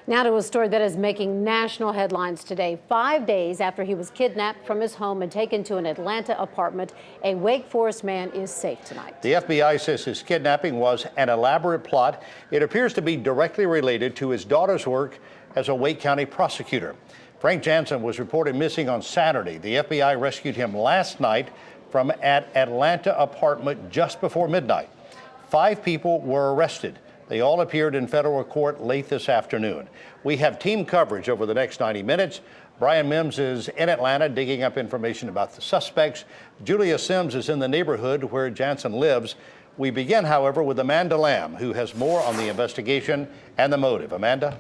Now to a story that is making national headlines today. 5 days after he was kidnapped from his home and taken to an Atlanta apartment, a Wake Forest man is safe tonight. The FBI says his kidnapping was an elaborate plot. It appears to be directly related to his daughter's work as a Wake County prosecutor. Frank Jansen was reported missing on Saturday. The FBI rescued him last night from an Atlanta apartment just before midnight. 5 people were arrested. They all appeared in federal court late this afternoon. We have team coverage over the next 90 minutes. Brian Mims is in Atlanta digging up information about the suspects. Julia Sims is in the neighborhood where Jansen lives. We begin, however, with Amanda Lamb, who has more on the investigation and the motive. Amanda?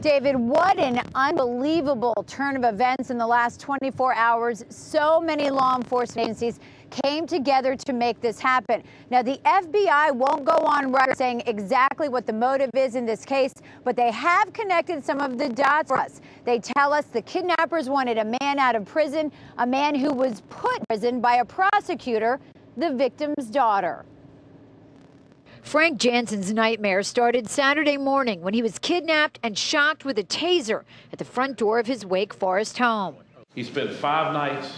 David, what an unbelievable turn of events in the last 24 hours. So many law enforcement agencies came together to make this happen. Now, the FBI won't go on record saying exactly what the motive is in this case, but they have connected some of the dots for us. They tell us the kidnappers wanted a man out of prison, a man who was put in prison by a prosecutor, the victim's daughter. Frank Jansen's nightmare started Saturday morning when he was kidnapped and shocked with a taser at the front door of his Wake Forest home. He spent 5 nights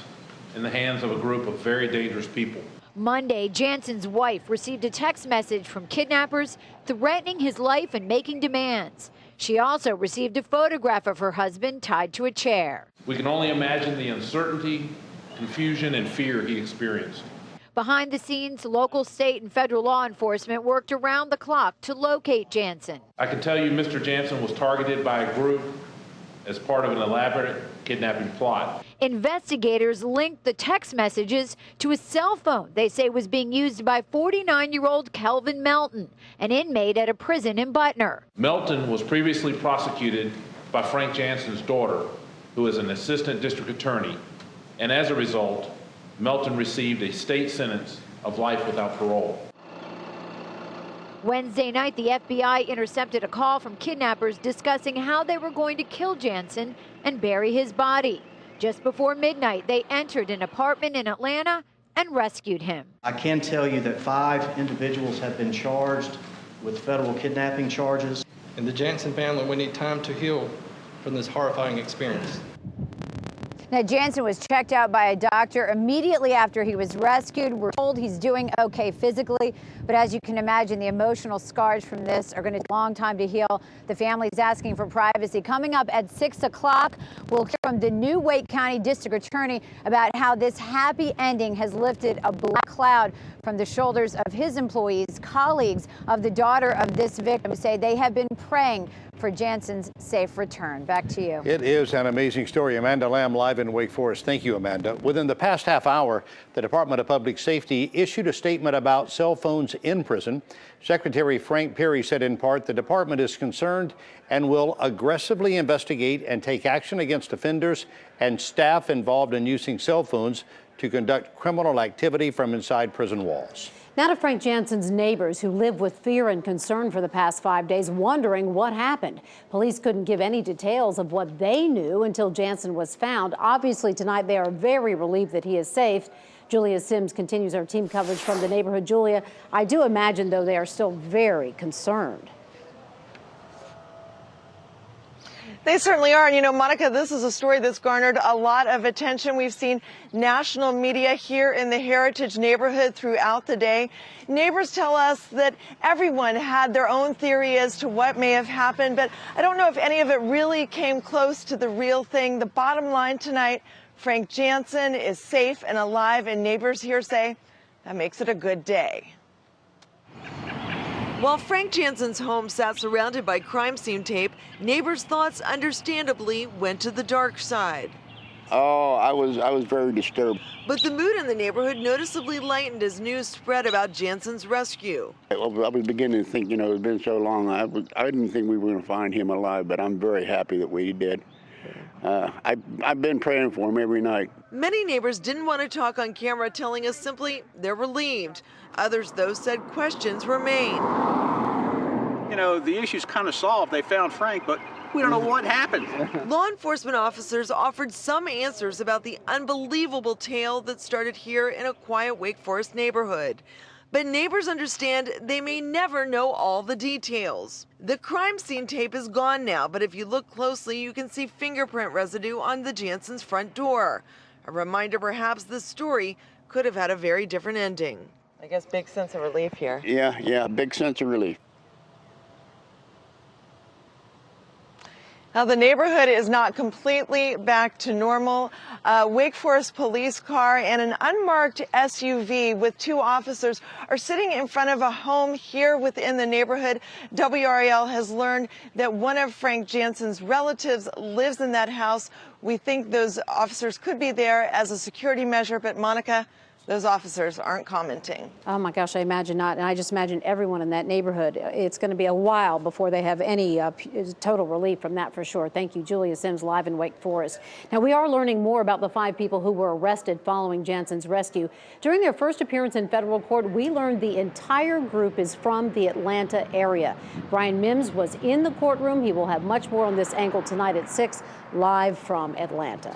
in the hands of a group of very dangerous people. Monday, Jansen's wife received a text message from kidnappers threatening his life and making demands. She also received a photograph of her husband tied to a chair. We can only imagine the uncertainty, confusion, and fear he experienced. Behind the scenes, local, state, and federal law enforcement worked around the clock to locate Jansen. I can tell you Mr. Jansen was targeted by a group as part of an elaborate kidnapping plot. Investigators linked the text messages to a cell phone they say was being used by 49-year-old Kelvin Melton, an inmate at a prison in Butner. Melton was previously prosecuted by Frank Jansen's daughter, who is an assistant district attorney, and as a result, Melton received a state sentence of life without parole. Wednesday night, the FBI intercepted a call from kidnappers discussing how they were going to kill Jansen and bury his body. Just before midnight, they entered an apartment in Atlanta and rescued him. I can tell you that 5 individuals have been charged with federal kidnapping charges. And the Jansen family, we need time to heal from this horrifying experience. Now, Jansen was checked out by a doctor immediately after he was rescued. We're told he's doing okay physically, but as you can imagine, the emotional scars from this are going to take a long time to heal. The family's asking for privacy. Coming up at 6 o'clock, we'll hear from the new Wake County District Attorney about how this happy ending has lifted a black cloud from the shoulders of his employees. Colleagues of the daughter of this victim say they have been praying for Jansen's safe return. Back to you. It is an amazing story. Amanda Lamb live in Wake Forest. Thank you, Amanda. Within the past half hour, the Department of Public Safety issued a statement about cell phones in prison. Secretary Frank Perry said in part, the department is concerned and will aggressively investigate and take action against offenders and staff involved in using cell phones to conduct criminal activity from inside prison walls. Now to Frank Jansen's neighbors who live with fear and concern for the past 5 days, wondering what happened. Police couldn't give any details of what they knew until Jansen was found. Obviously, tonight they are very relieved that he is safe. Julia Sims continues our team coverage from the neighborhood. Julia, I do imagine, though, they are still very concerned. They certainly are. And, you know, Monica, this is a story that's garnered a lot of attention. We've seen national media here in the Heritage neighborhood throughout the day. Neighbors tell us that everyone had their own theory as to what may have happened, but I don't know if any of it really came close to the real thing. The bottom line tonight, Frank Jansen is safe and alive, and neighbors here say that makes it a good day. While Frank Jansen's home sat surrounded by crime scene tape, neighbors' thoughts understandably went to the dark side. Oh, I was very disturbed. But the mood in the neighborhood noticeably lightened as news spread about Jansen's rescue. I was beginning to think, you know, it's been so long, I didn't think we were going to find him alive, but I'm very happy that we did. I've been praying for him every night. Many neighbors didn't want to talk on camera, telling us simply they're relieved. Others, though, said questions remain. You know, the issue's kind of solved. They found Frank, but we don't know what happened. Law enforcement officers offered some answers about the unbelievable tale that started here in a quiet Wake Forest neighborhood. but neighbors understand they may never know all the details. The crime scene tape is gone now, but if you look closely, you can see fingerprint residue on the Jansens' front door. A reminder perhaps the story could have had a very different ending. I guess big sense of relief here. Yeah, big sense of relief. Now, the neighborhood is not completely back to normal. A Wake Forest police car and an unmarked SUV with 2 officers are sitting in front of a home here within the neighborhood. WRAL has learned that one of Frank Jansen's relatives lives in that house. We think those officers could be there as a security measure, but Monica, those officers aren't commenting. Oh my gosh, I imagine not. And I just imagine everyone in that neighborhood. It's going to be a while before they have any total relief from that for sure. Thank you, Julia Sims, live in Wake Forest. Now, we are learning more about the 5 people who were arrested following Jansen's rescue. During their first appearance in federal court, we learned the entire group is from the Atlanta area. Brian Mims was in the courtroom. He will have much more on this angle tonight at 6, live from Atlanta.